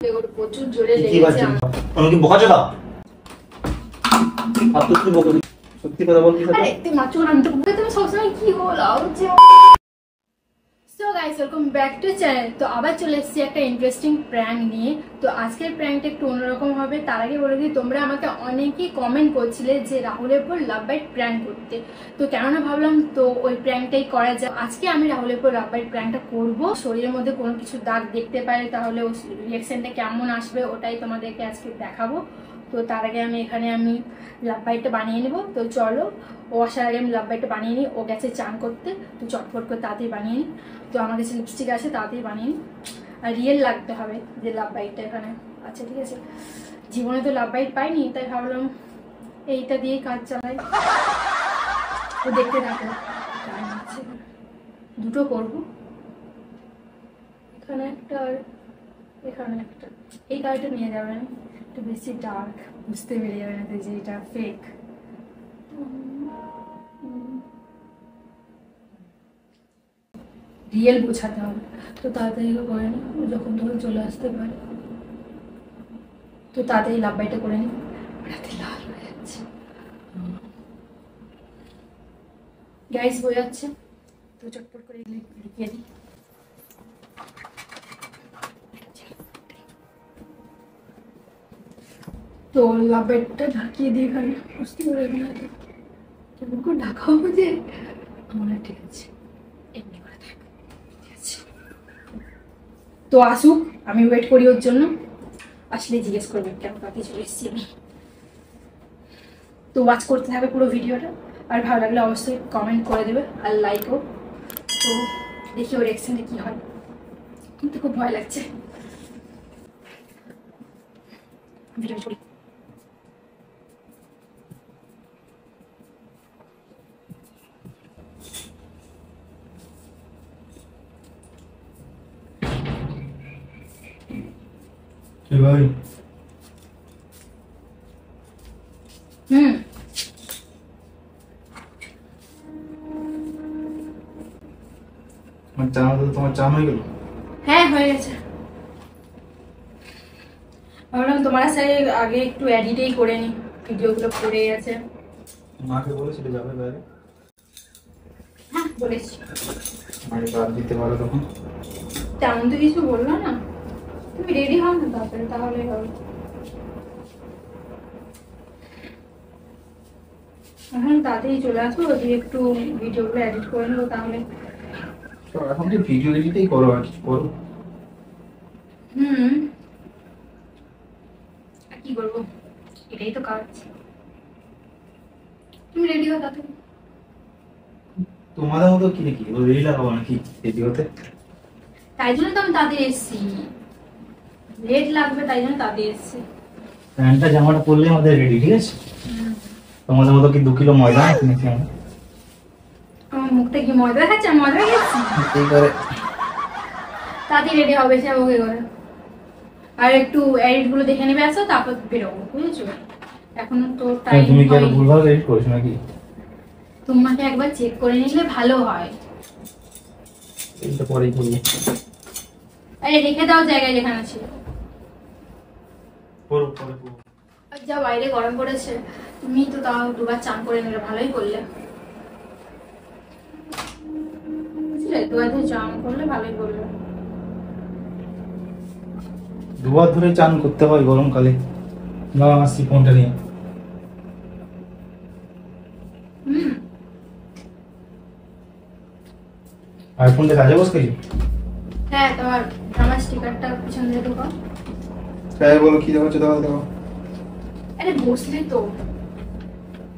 দেখো প্রচুর জোরে লেগেছে আমার কি বকা চোদা আর তুই বকা সত্যি কথা বলবি আরে তুই মাত্র আমি তো বলতে তুমি সবসময় কি বলো যে so guys welcome back to channel. তো আবার চলে এসেছি একটা ইন্টারেস্টিং প্র্যাঙ্ক নিয়ে। তো আজকের প্র্যাঙ্কটা একটু অন্যরকম হবে। তার আগে বলে দিই, তোমরা আমাকে অনেকেই কমেন্ট করছিলে যে রাহুলের উপর লাভ বাইট প্র্যাঙ্ক করতে। তো কেননা ভাবলাম তো ওই প্র্যাঙ্কটাই করা যায়। আজকে আমি রাহুলের উপর লাভ বাইট প্র্যাঙ্কটা করবো। শরীরের মধ্যে কোনো কিছু দাগ দেখতে পারে তাহলে ও রিঅ্যাকশনটা কেমন আসবে ওটাই তোমাদেরকে আজকে দেখাবো। তো তার আগে আমি লাভ বাইটটা বানিয়ে নেবো। তো চলো, ও আসার আগে আমি লাভ বাইটটা বানিয়ে নিই। ও গেছে চান করতে, তো চটফট করে তাড়াতাড়ি বানিয়ে নিই। তো আমার কাছে লিপস্টিক আছে, তাড়াতাড়ি বানিয়ে নিই। আর রিয়েল লাগতে হবে যে লাভ বাইটটা এখানে আচ্ছা ঠিক আছে। জীবনে তো লাভ বাইট পাইনি, তাই ভাবলাম এইটা দিয়েই কাজ চালাই। তো দেখতে থাকো, দুটো করবো, এখানে একটা আর এখানে একটা। এই কালারটা নিয়ে যাবেন, একটু বেশি ডার্ক, বুঝতে পেরে যাবে না যে এটা ফেক। রিয়েল বোঝাতে হবে। তো তাড়াতাড়ি করে নি, যখন তখন চলে আসতে পারে। তো তাড়াতাড়ি লাভ বাইটা করে নি, রাতে লাল হয়ে যাচ্ছে, গ্যাস হয়ে যাচ্ছে। তো চটপট করে লিখিয়ে দিই। তো লাভ বাইটটা ঢাকিয়ে দিই এখানে, বুঝতে পারে না কেমন করে ঢাকা হবে যে আমার। ঠিক আছে, এমনি করে থাক, ঠিক আছে। তো আসুক, আমি ওয়েট করি ওর জন্য। আসলে জিজ্ঞেস করবেন কেন কাকে চলে এসেছি আমি। তো ওয়াচ করতে থাকবে পুরো ভিডিওটা, আর ভালো লাগলে অবশ্যই কমেন্ট করে দেবে আর লাইকও। তো দেখি ওর রিঅ্যাকশনটা কি হয়, কিন্তু খুব ভয় লাগছে। ভিডিও করি। ভাই তোমার চান হয়ে গেল? হ্যাঁ হয়ে গেছে। ভাবলাম তোমার সাথে আগে একটু এডিটই করে নি, ভিডিওগুলো পড়ে গেছে। মাকে বলেছিলে যাবে বাইরে? হ্যাঁ বলেছি। মাকে বাদ দিতে পারো তখন? তেমন তো কিছু বললো না, তুমি রেডি হও না তাড়াতাড়ি, তাহলেই হবে। এখন তাড়াতাড়ি চলে আসো, দিয়ে একটু ভিডিওগুলো এডিট করে নেবো তাহলে। এখন যে ভিডিও এডিটই করো, আর কিছু করো? কি করবো, এটাই তো কাজ। তুমি রেডি হও তাড়াতাড়ি। তোমাদের মতো কি নাকি রেডি লাগাবো নাকি রেডি হতে? তাই জন্য তো আমি তাড়াতাড়ি এসেছি, লেট লাগবে তাই জন্য তাড়াতাড়ি এসেছি। প্যান্টটা জামাটা পরলেই আমাদের রেডি, ঠিক আছে? তোমাদের মতো কি 2 কিলো ময়দা কিনেছি আমরা? আমার মুখটা কি ময়দা খাচ্ছে? ময়দা খাচ্ছি এই করে তাড়াতাড়ি রেডি হবে, সে ওকে করে। আর একটু এডিট গুলো দেখে নেবে, আসো তারপর বেরোবো, বুঝেছো? এখন তো টাইম। তুমি কি আর ভুলভাল এডিট করেছো নাকি? তোমাকে একবার চেক করে নিলে ভালো হয়। এইটা পরেই করবো। আরে রেখে দাও জায়গায় যেখানে ছিল। করবো পরে করবো। যা বাইরে গরম পড়েছে, তুমি তো তাও দুবার চান করে নিলে, ভালোই করলে। বুঝলে, দুবার ধরে চান করলে ভালোই করলে। দুবার ধরে চান করতে হয় গরমকালে? না আসছি ফোনটা নিয়ে। আইফোনটা কাজে বসে গেছি। হ্যাঁ, তোমার আমার স্টিকারটা পিছন দিয়ে ঢোকাও। হ্যাঁ বলো, কি দেখাচ্ছ? দাও দাও। আরে বসলে তো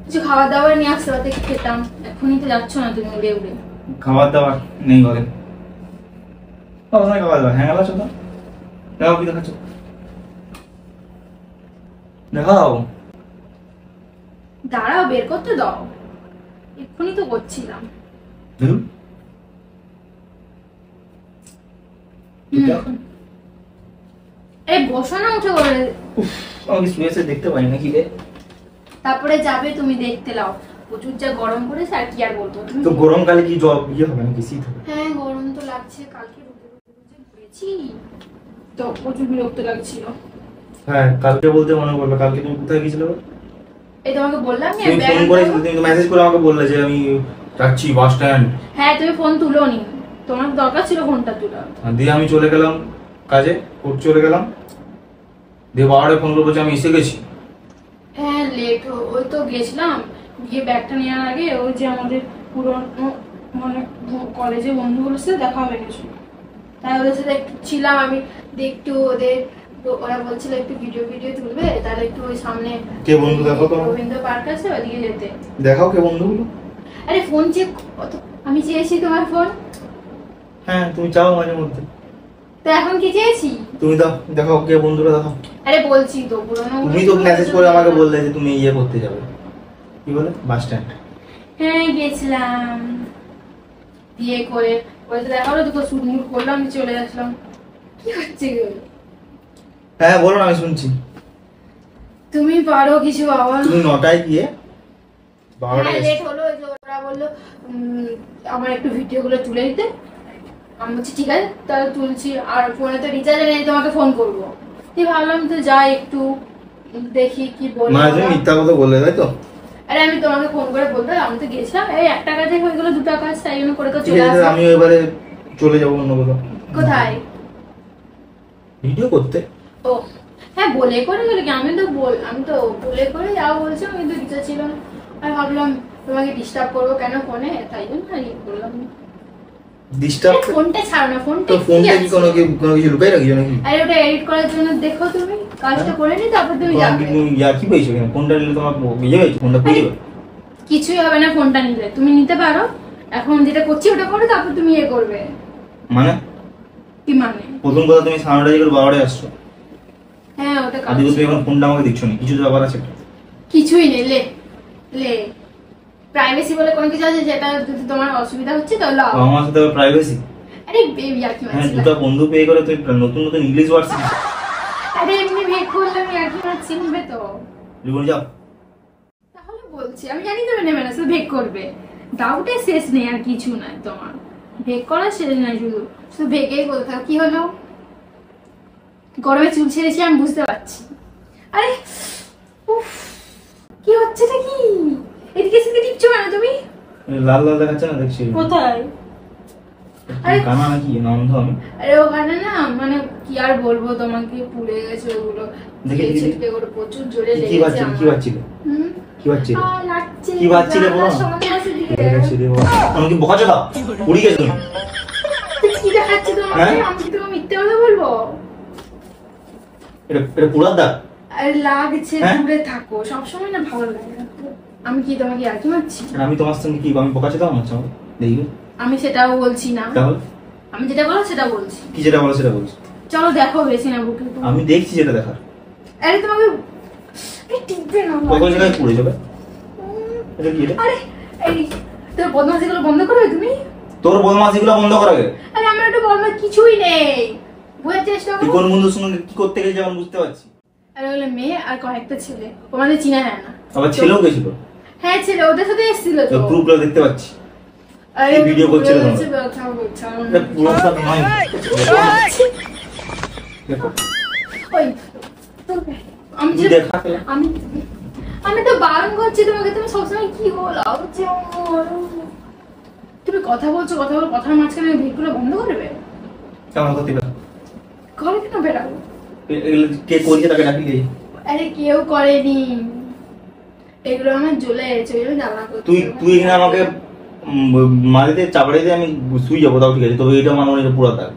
কিছু খাবার দাবার নিয়ে আসতে রাতে খেতাম, এখনই তো যাচ্ছ না তুমি উড়ে উড়ে। খাবার দাবার নেই ঘরে? খাবার দাবার হ্যাঁ আছো তো? দাও, কি দেখাচ্ছ দেখাও। দাঁড়াও, বের করতে দাও, এক্ষুনি তো করছিলাম। এই বসো না, উঠে করে। আমি শুয়ে দেখতে পাই নাকি রে? তারপরে যাবে তুমি দেখতে, লাও প্রচুর যা গরম পড়েছে, আর কি আর বলতো। তো গরমকালে কি জব ইয়ে হবে নাকি, শীত হবে? হ্যাঁ গরম তো লাগছে, কালকে রোদে ঘুরেছি। তো প্রচুর বিরক্ত লাগছিল। হ্যাঁ, কালকে বলতে মনে পড়লো, কালকে তুমি কোথায় গেছিলে? এই তোমাকে বললাম না, তুমি ফোন করে, তুমি তো মেসেজ করে আমাকে বললে যে আমি যাচ্ছি বাস স্ট্যান্ড। হ্যাঁ, তুমি ফোন তুলোনি, তোমার দরকার ছিল ফোনটা তোলা। দিয়ে আমি চলে গেলাম কাজে, চলে গেলাম, দিয়ে 12টায় ফোন করবো যে আমি এসে গেছি। হ্যাঁ, লেট ওই তো গেছিলাম, গিয়ে ব্যাগটা নেওয়ার আগে ওই যে আমাদের পুরনো মানে কলেজে বন্ধুগুলোর সাথে দেখা হয়ে গেছিল, তাই ওদের সাথে একটু ছিলাম আমি। একটু ওরা বলছিল একটু ভিডিও তুলবে, তাহলে একটু ওই সামনে কে বন্ধু দেখো তো, রবীন্দ্র পার্ক আছে ওইদিকে যেতে। দেখাও কে বন্ধুগুলো। আরে ফোন চেক, আমি চেয়েছি তোমার ফোন। হ্যাঁ, তুমি চাও মাঝে মধ্যে, তো এখন কি চেয়েছি? তুমি দাও, দেখাও কে বন্ধুরা, দেখাও। আরে বলছি তো পুরনো, তুমি তো মেসেজ করে আমাকে বললে যে তুমি ইয়ে করতে যাবে, কি বলে, বাস স্ট্যান্ড। হ্যাঁ গেছিলাম, বিয়ে করে ওই তো দেখা হলো, দুটো শুট মুট করলাম, আমি চলে আসলাম। কি হচ্ছে গো? হ্যাঁ বলো না, আমি শুনছি। তুমি পারো কিছু বাবা। তুমি 9টায় গিয়ে 12টায় হ্যাঁ লেট হলো, ওই যে ওরা বললো আমার একটু ভিডিও গুলো তুলে দিতে। আমি বলছি ঠিক আছে তাহলে তুলছি, আর ফোনে তো রিচার্জ নেই, তোমাকে ফোন করবো। তুই ভাবলাম তো যাই একটু দেখি কি বলে। মানে তুমি মিথ্যা কথা বললে তাই তো? আরে আমি তোমাকে ফোন করে বলতে, আমি তো গেছিলাম, এই একটা কাজে হয়ে গেলো, দুটো কাজ, তাই জন্য করে তো চলে আসলাম। আমি এবারে চলে যাবো অন্য কোথাও। কোথায়? ভিডিও করতে। ও হ্যাঁ, বলে করে গেলে কি, আমি তো বলে করে যাও বলছিলাম, কিন্তু রিচার্জ ছিল না। আর ভাবলাম তোমাকে ডিস্টার্ব করবো কেন ফোনে, তাই জন্য আর ইয়ে করলাম। ডিস্টার্ব? ফোনটা ছাড়ো না, ফোনটা তো ফোনটা কি কোনো কিছু লুকাই রাখিছো নাকি? আরে ওটা এডিট করার জন্য দেখো, তুমি কাজটা করে নি তারপর তুমি যাবে। তুমি ইয়া কি পেয়েছো কেন? ফোনটা নিলে তোমার ইয়ে হয়েছে, ফোনটা পেয়ে যাবে। কিছুই হবে না, ফোনটা নিলে তুমি নিতে পারো। এখন যেটা করছি ওটা করো, তারপর তুমি ইয়ে করবে। মানে কি মানে? প্রথম কথা তুমি 9:30 করে 12টায় আসছো। হ্যাঁ ওটা কাজ। তুমি এখন ফোনটা আমাকে দিচ্ছ না, কিছু তো ব্যাপার আছে। কিছুই নেই, লে প্রাইভেসি বলে কোনো কিছু আছে, যেটা যদি তোমার অসুবিধা হচ্ছে তাহলে আমার সাথে প্রাইভেসি? আরে বেবি আর কি হ্যাঁ, মারছিস? দুটো বন্ধু পেয়ে করে তুই নতুন নতুন ইংলিশ ওয়ার্ড শিখিস। আরে এমনি বেক করলে আমি আর কি মারছি, নেবে তো। জীবন যাও। তাহলে বলছি, আমি জানি তুমি নেবে না, শুধু বেক করবে। ডাউটে শেষ নেই, আর কিছু নাই তোমার, বেক করা শেষ নাই, শুধু বেকেই বলতে থাকো। কি হলো? গরমে চুল ছেড়েছি আমি বুঝতে পারছি। আরে উফ, কি হচ্ছে কি? এদিকে সেদিকে টিপছো কেন তুমি? লাল লাল দেখাচ্ছে না, দেখছি। কোথায়? আরে কানা নাকি না অন্ধ আমি? আরে ওখানে না, মানে কি আর বলবো তোমাকে, পুড়ে গেছে ওগুলো, দেখে ছিটকে করে প্রচুর জোরে কি লেগেছে বাচ্চা, কি আমার। বাচ্চা হুম, কি বাচ্চা লাগছে। কি বাচ্চা রে, বলো না। দেখাচ্ছি রে বাবা, আমি কি বকা চলা পুড়ি গেছে তুমি? কি দেখাচ্ছে তোমাকে? হ্যাঁ? আমি কি তোমাকে মিথ্যে কথা বলবো? এটা পুরার দাগ। আরে লাগছে, হ্যাঁ? দূরে থাকো, সবসময় না ভালো লাগে না। আমি কি তোমাকে আর কি মারছি? আমি তোমার সঙ্গে কি আমি বকা চলা মারছি? দেখি আমি সেটাও বলছি না, তাহলে আমি যেটা বলো সেটা বলছি। কি যেটা বলো সেটা বলছি। চলো দেখো, বেশি না বুকে। আমি দেখছি যেটা দেখার। আরে তোমাকে টিপবে না, কত জায়গায় পুড়ে যাবে। এটা কি? আরে এই তোর বদমাশিগুলো বন্ধ করবে তুমি। তোর বদমাশিগুলো বন্ধ করা গে। আরে আমার একটা বদমাশ কিছুই নেই, বোঝার চেষ্টা তুই করো। কোন বন্ধুর সঙ্গে কি করতে গেছিস আমি বুঝতে পারছি। আরে হলো মেয়ে আর কয়েকটা ছেলে, তোমাদের চিনা হয় না। আবার ছেলেও গেছিল। হ্যাঁ ছেলে, ওদের সাথে এসেছিল তো। প্রুফগুলো দেখতে পাচ্ছি। আরে এই ভিডিও করছিল তোমরা। এটা পুরো সব নয়। দেখো ওই তো, আমি তুই দেখা পেলে। আমি তো বারণ করছি তোমাকে, তুমি সবসময় কি বলো? তুমি কথা বলছো, কথার মাঝখানে ভিডিওগুলো বন্ধ করবে? কেমন করতে পারে? ঘরে কেন বেরাবো? কে করেছে তাকে ডাকি দিই। আরে কেউ করেনি, এগুলো আমার জ্বলে গেছে, ওই জন্য জ্বালা করছে। তুই এখানে আমাকে মারিতে চাপড়াইতে আমি শুই যাবো, তাও ঠিক আছে, তবে এটা মানে এটা পুরো দাগ।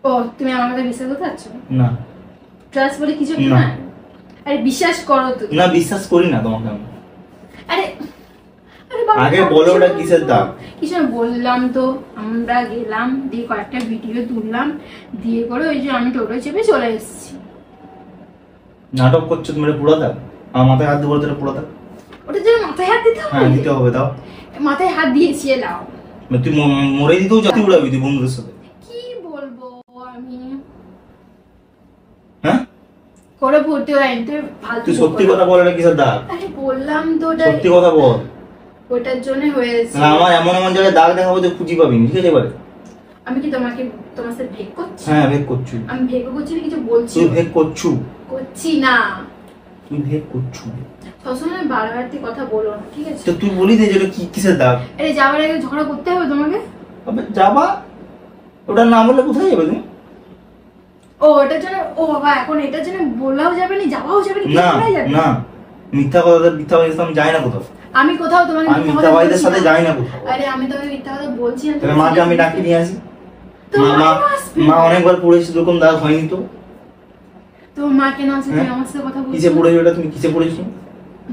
ও তুমি আমার কথা বিশ্বাস করতে পারছো না? ট্রাস্ট বলে কিছু না। না। আরে বিশ্বাস করো তুমি। না, বিশ্বাস করি না তোমাকে আমি। আরে বাবা, আগে বলো ওটা কিসের দাগ? কিছু না, বললাম তো আমরা গেলাম, দিয়ে কয়েকটা ভিডিও তুললাম, দিয়ে করে ওই যে আমি টোটো চেপে চলে এসেছি। নাটক করছো তুমি, এটা পুরো দাগ। আমার মাথায় হাত দিয়ে বলতে এটা পুরো দাগ। ওটার জন্য মাথায় হাত দিতে হ্যাঁ হবে? দিতে হবে, দাও। মাথায় হাত দিয়েছি, এলাও। তুই মরে দিতেও যাতে উড়াবি তুই বন্ধুদের সাথে। কি বলবো আমি? হ্যাঁ করে ভর্তি হয়নি, তুই ফালতু তুই সত্যি বকো না। কথা বল, এটা কিসের দাগ? আরে বললাম তো ওটা সত্যি কথা বল। ওটার জন্য হয়েছে। না, আমার এমন এমন জায়গায় দাগ দেখাবো যে খুঁজি পাবি, ঠিক আছে? এবারে আমি কি তোমাকে তোমার সাথে ভেগ করছি? হ্যাঁ ভেগ করছু। আমি ভেগ করছি না, কিছু বলছি? তুই ভেগ করছু। করছি না। তুই ভেগ করছু। সবসময় বাড়াবাড়ি কথা বলো না, ঠিক আছে? তো তুই বলি দে যেটা কি কিসের দাগ? আরে যাওয়ার আগে ঝগড়া করতে হবে তোমাকে? আবে যাবা, ওটা না বললে কোথায় যাবে তুমি? ও এটার জন্য, ও বাবা এখন এটার জন্য বলাও যাবে না, যাওয়াও যাবে না, না কোথায় যাবে? না, মিথ্যা কথা, মিথ্যা কথা আমি যাই না কোথাও। আমি কোথাও তোমাকে আমি মিথ্যাবাদীদের সাথে যাই না কোথাও। আরে আমি তোমাকে মিথ্যা কথা বলছি না। তাহলে মাকে আমি ডাকি নিয়ে আসি। তো মা অনেকবার পড়েছি, এরকম দাগ হয়নি তো। তো মা কেন আসে? তুমি আমার সাথে কথা বলছো? কিসে পড়েছো এটা? তুমি কিসে পড়েছো?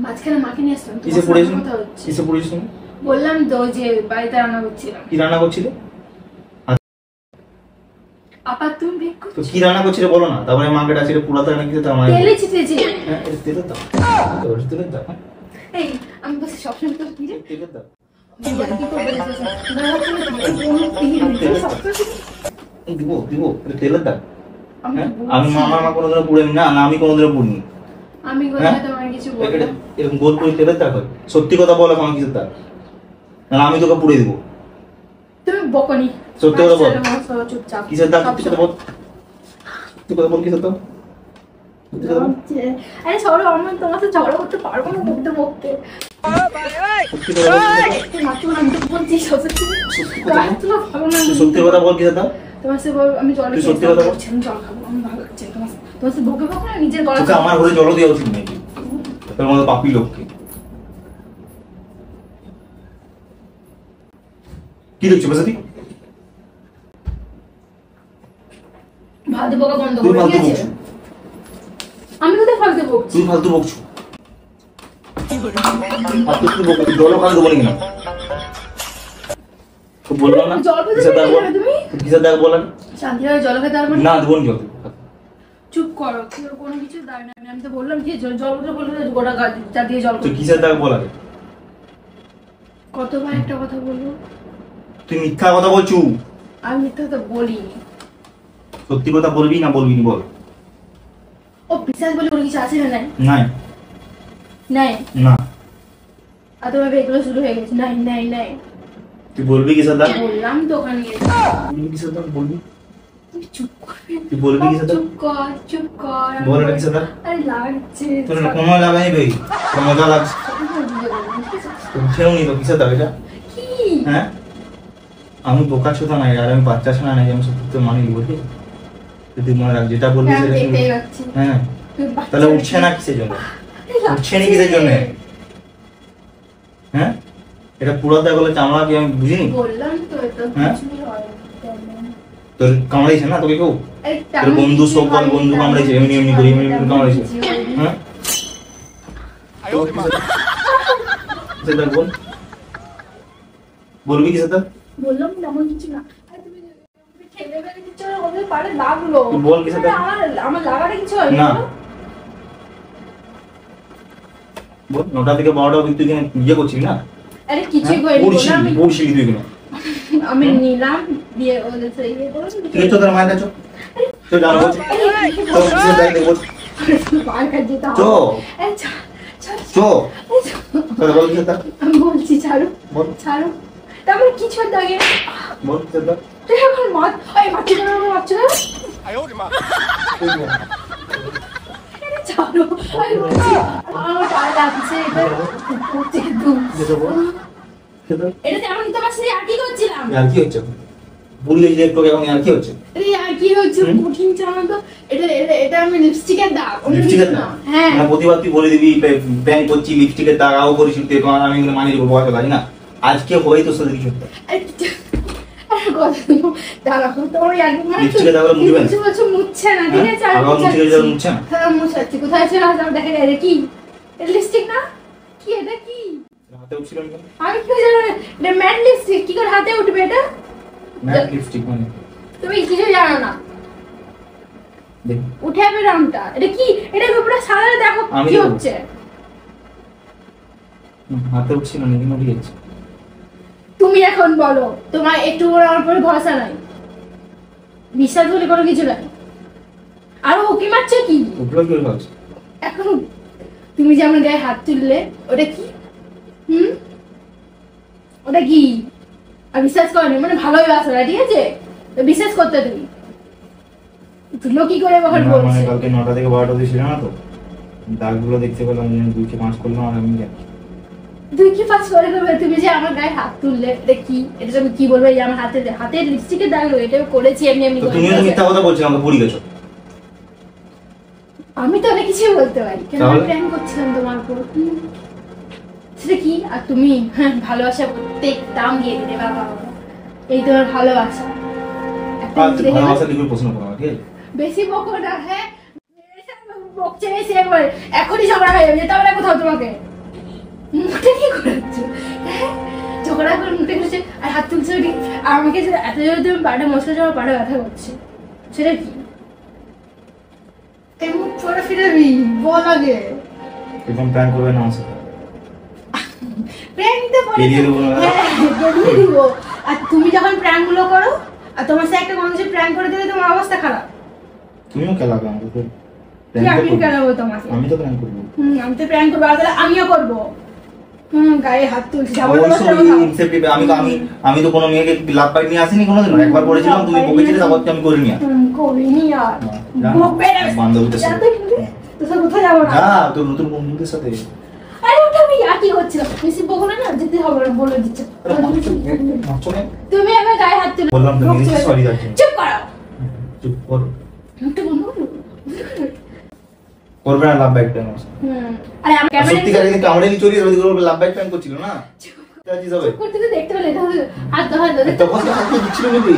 মাঝখানে মাকে নিয়ে আসলাম। কিসে পড়েছো? কথা হচ্ছে। কিসে পড়েছো? বললাম তো যে বাড়িতে রান্না করছিলাম। কি রান্না করছিলে? আপা তুমি ভেগ তো করছো? কি রান্না করছিলে বলো না, তারপরে মাকে ডাকছিলে পুরাতে না কিছু, তার মানে তেলে ছিটেছি। হ্যাঁ তেলের দাও, তেলের দাও। এই আমি বলছি সবসময় তো কি রে তেলের দাও। কি করবে? দিব দিব তেলের দাও। আমি হ্যাঁ? বলছি। আমি আমার মা কোনোদিনও পুড়েনি না, না আমি কোনোদিনও পুড়িনি। আমি হ্যাঁ? কোথায় তোমার কিছু বললাম? এরকম গোল করে তেলের দাগ হয়? সত্যি কথা বলো, আমার কিছু দাগ না, আমি তোকে পুড়ে দিব। তুমি বকনি। সত্যি কথা বল। চুপচাপ। কিসের দাগ? কিসের বল? তুই কথা বল, কিসের দাগ? সত্যি কথা বল। আরে সরো, আমি তোমার সাথে ঝগড়া করতে পারবো না বকতে বকতে। সত্যি কথা বল, কিসের দাগ? মাত্র আমি তো বলছি সত্যি। ভালো না। তুই সত্যি কথা বল, কিসের দাগ? তোমার সাথে আমি জল তুই সত্যি কথা বল। আমি জল খাবো, আমি ভালো লাগছে তোমার সাথে বকে বকে না নিজের গলা। তোকে আমার ঘরে জলও দেওয়া উচিত নাকি? তোর মতো পাপি লোককে কি দেখছো বেসাদি? ফালতু বকা বন্ধ তুই করো, ফালতু ঠিক আছে? বকছো। আমি কোথায় ফালতু বকছি? তুই ফালতু বকছো। ফালতু তুই বকছো, তুই জলও খাওয়া দেবো নাকি না? তো বললাম না জল পেতে কিসের দাগ বল? চাইছিলে তুমি? কিসের দাগ বলেন? শান্তিভাবে জল খেতে পারবো না? না দেবো নি জল। চুপ করো, তোর কোনো কিছু দায় না। আমি তো বললাম কি জল জল উঠে বললে গোটা গাছ যা দিয়ে জল তুই খাবো। কিসের দাগ বল আগে? কতবার একটা কথা বলবো? তুই মিথ্যা কথা বলছু। আমি মিথ্যা কথা বলিনি। সত্যি কথা বলবি না বলবি নি বল? ও বিশ্বাস বলে কোনো কিছু আছে না? নাই নাই নাই। না। আর তোমার এগুলো শুরু হয়ে গেছে। নাই নাই নাই তুই বলবি কিসের দাগ? বললাম তো ওখানে গিয়ে। বলবি কিসের দাগ? বলবি? তুমি চুপ করবে? তুই বলবি কিসের দাগ? চুপ কর, চুপ কর। আমি বল এটা কিসের দাগ? আরে লাগছে। তোর কোনো লাগাই ভাই, তোর মজা লাগছে। উঠেও নি তো, কিসের দাগ এটা? কি? হ্যাঁ আমি বোকা ছোটা নাই, আর আমি বাচ্চা শোনা নাই, আমি সব তো মানি বুঝলি? তুই মনে রাখ, যেটা বলবি আমি সেটা শুনবি। দেখতেই পাচ্ছি। হ্যাঁ তুমি বাচ্চা তাহলে উঠছে না কিসের জন্য? লাগছে। উঠছে না কিসের জন্য? হ্যাঁ এটা পুরো দাগ হলে চামড়া কি আমি বুঝিনি? বললাম তো এটা হ্যাঁ? কিছুই হয় না। তোর কামড়াইছে না তোকে কেউ? আরে তোর বন্ধু সব বল, বন্ধু কামড়াইছে, এমনি এমনি করে এমনি এমনি কামড়াইছে। হ্যাঁ কিসের দাগ বল? বলবি কিসের দাগ? বললাম না এমন কিছু না। আরে তুমি খেলে ফেলে কিছু ওদের পারে লাগলো। তুই বল কিসের দাগ? আমার লাগাটা কিছু হয় না। বল 9টা থেকে 12টা অবধি তুই কেন ইয়ে করছিস না? আরে কিছুই করিনি। বললাম আমি- পড়ছিলি তুই কেন? আমি নিলাম দিয়ে ওদের সাথে ইয়ে করে ঠিক আছে তোর মায়ের কাছে তো জানো বলছি তো কিসের দাগ দেবো? মার কাছে যেতে চো হবে। এই ছাড়, ছাড়, চো ছাড়। তাহলে বল কিসের দাগ? আমি বলছি ছাড়ো, বল ছাড়ো। তারপরে কিছু দাগে বল কিসের দাগ? তুই এখন মাছ ওই মাছ মাছ তুই বল। ছাড়ো। আমি বলছি আমার পা লাগছে এটা করতে দুম। যেটা বল কিসের দাগ? এটাতে আমি তোমার সাথে আর কি করছিলাম? আর কি হচ্ছে? ভুলে গেছি একটু এখন, আর কি হচ্ছে? এই আর কি হচ্ছে? কঠিন চালানো তো। এটা এটা এটা আমি লিপস্টিকের দাগ, অন্য লিপস্টিকের কিছু দাগ? না। হ্যাঁ না প্রতিবার তুই বলে দিবি ব্যাংক করছি, লিপস্টিকের দাগ আও করিস, তুই তোমার আমি এগুলো মানিয়ে দেবো বয়স তাই না? আজকে হয়ে তোর সাথে কিছু একটা। আরে কথা শুনো, দাঁড়াও তোমার আর কি মানে লিপস্টিকের দাগ মুছবে না? কিছু বলছো মুছছে না, ঠিক আছে? আর আবার মুছে গেলে মুছছে না? হ্যাঁ মুছাচ্ছি। কোথায় আছে না দেখা যায়? এটা কি? এটা লিপস্টিক না? কি এটা কি? হাতে উঠছিল না? আমি কি জানো? এটা ম্যাট লিপস্টিক, কি করে হাতে উঠবে এটা? ম্যাট লিপস্টিক মানে তুমি কিছু জানো না। দেখ উঠে যাবে রংটা। এটা কি? এটা পুরো সাদা, দেখো আমি কি দেবো। হচ্ছে। হাতে উঠছিল না, কিন্তু উঠে গেছে। তুমি এখন বলো, তোমার একটু আমার উপরে ভরসা নাই? বিশ্বাস বলে কোনো কিছু নাই। আর উকি মারছে কি? উঠলো কি করে ভাবছি? এখন তুমি যে আমার গায়ে হাত তুললে, ওটা কি? ওটা কি? আর বিশ্বাস করনি মানে ভালোই বাসা, ঠিক আছে? তো বিশ্বাস করতে তুমি কি করে বহন না, বলছো? মানে কালকে 9টা থেকে 12টা অবধি ছিল না তো, দাগগুলো দেখতে পেলাম, 2 কি 5 করলাম আর আমি জানি। 2 কি 5 করে দেবে? তুমি যে আমার গায়ে হাত তুললে, এটা কি? এটা আমি কি বলবো? এই আমার হাতের লিপস্টিকের দাগ, এটা করেছি এমনি তো করে। তুমিও তো মিথ্যা কথা বলছো, আমাকে ভুলে গেছো। আমি তো অনেক কিছুই বলতে পারি, কেন আমি তাহলে? প্ল্যান করছিলাম তোমার উপর। সেটা কি? আর তুমি ভালোবাসা প্রত্যেক দাম দিয়ে দিতে বাবা, এই তোমার ভালোবাসা। একটা আর তুই দেখে না? ভালোবাসা লিখে প্রশ্ন করো আমাকে। বেশি বকো না, হ্যাঁ বকছে বেশি, একবার এখনই ঝগড়া হয়ে যাবে, যেতে হবে না কোথাও তোমাকে। মুখটা কি করেছো? ঝগড়া করে মুখটা করেছে আর হাত তুলছে ওটি, আর আমাকে যে এত জোরে তুমি পাটা মশলা যাওয়া পাটা ব্যথা করছে, সেটা কি? এমন পরে ফিরবি বল আগে। এরকম প্ল্যান করবে না আমার সাথে। প্র্যাঙ্ক তো বলে বেরিয়ে দেবো না? বেরিয়ে দিব। আর তুমি যখন প্র্যাঙ্ক গুলো করো, আর তোমার সাথে একটা মানুষের প্র্যাঙ্ক করে দিলে তোমার অবস্থা খারাপ। তুমিও খেলাবে আমাকে। কি আমি কেন বলবো তোমাকে? আমি তো প্ল্যান করবো। আমি তো প্র্যাঙ্ক করবো, আর তাহলে আমিও করবো। গায়ে হাত তুলছি, যাবো না অবশ্যই insensitive। আমি তো কোনো মেয়েকে লাভ পাই নিয়ে আসিনি কোনোদিন। একবার করেছিলাম, তুমি বকেছিলে, তারপর আমি করিনি আর। করিনি আর যা, বকবে না। বান্ধবীদের সাথে। যাতে কিন্তু তোর কোথায় যাবো না। যা, তোর নতুন বন্ধুদের সাথে। আরে ওটা আমি কি হচ্ছিল, বেশি বকো না, যেতে হবে না, বলে দিচ্ছে। মারছো না? তুমি আমার গায়ে হাত তুলে বললাম তো, নিজে সরি যাচ্ছি। চুপ করো, চুপ করো। মুখটা বন্ধ করো। করবে না লাভ বাইক প্ল্যান আমার সাথে। আরে আমার ক্যামেরা সত্যিকারে কিন্তু কামড়ে চুরি ওদিকে লাভ বাইক প্ল্যান করছিল না। করতে তো দেখতে পেলে, তাহলে হাত ধর তখন তো হাতে দিচ্ছিল নাকি?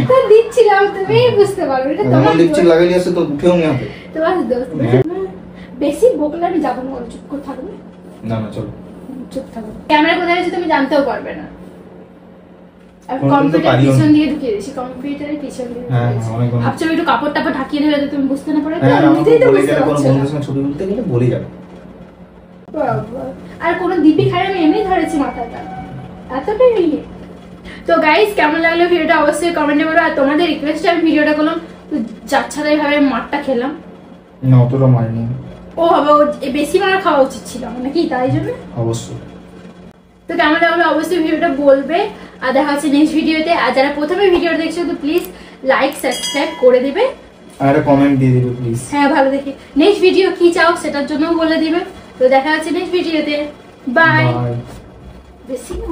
তো দিচ্ছিলাম, তুমি বুঝতে পারবে, এটা তোমার আমার লিপস্টিক লাগাই আসছে তো উঠেও নি হাতে। তোমার দোস্ত। বেশি বকলে আমি যাবো না, চুপ করে থাকবে। না না চলো। চুপ থাকো, ক্যামেরা কোথায় আছে তুমি জানতেও পারবে না। আর কোনোদিন তো কম্পিউটার পারিও না। পিছন দিয়ে ঢুকিয়ে দিয়েছি, কম্পিউটারের পিছন দিয়ে হ্যাঁ, ঢুকিয়েছি। অনেক অনেক। ভাবছো একটু কাপড় টাপড় ঢাকিয়ে নেবে যাতে তুমি বুঝতে না পারো, হ্যাঁ, আমাকে এমনিতেই তো বলে বুঝতে গেলে কোনো পারছো না। বন্ধুদের সঙ্গে ছবি তুলতে গেলে বলে যাবে। বাবা, আর কোনো দিপি খায় আমি এমনি ধরেছি মাথাটা, এতটাই ইয়ে। তো গাইস, কেমন লাগলো ভিডিওটা অবশ্যই কমেন্টে বলো। আর তোমাদের রিকোয়েস্টে আমি ভিডিওটা করলাম, তো যাচ্ছাতাই ভাবে মারটা খেলাম। না অতটা মারিনি। ও হবে, ও বেশি মার খাওয়া উচিত ছিল নাকি, তাই জন্য। অবশ্যই। তো কেমন লাগলো অবশ্যই ভিডিওটা বলবে। আর দেখা হচ্ছে নেক্সট ভিডিওতে। আর যারা প্রথমে ভিডিওটা দেখছো, তো প্লিজ লাইক সাবস্ক্রাইব করে দিবে, আর একটা কমেন্ট দিয়ে দিবে প্লিজ। হ্যাঁ ভালো দেখে নেক্সট ভিডিও কি চাও সেটার জন্যও বলে দিবে। তো দেখা হচ্ছে নেক্সট ভিডিওতে, বাই। বাই। বেশি না।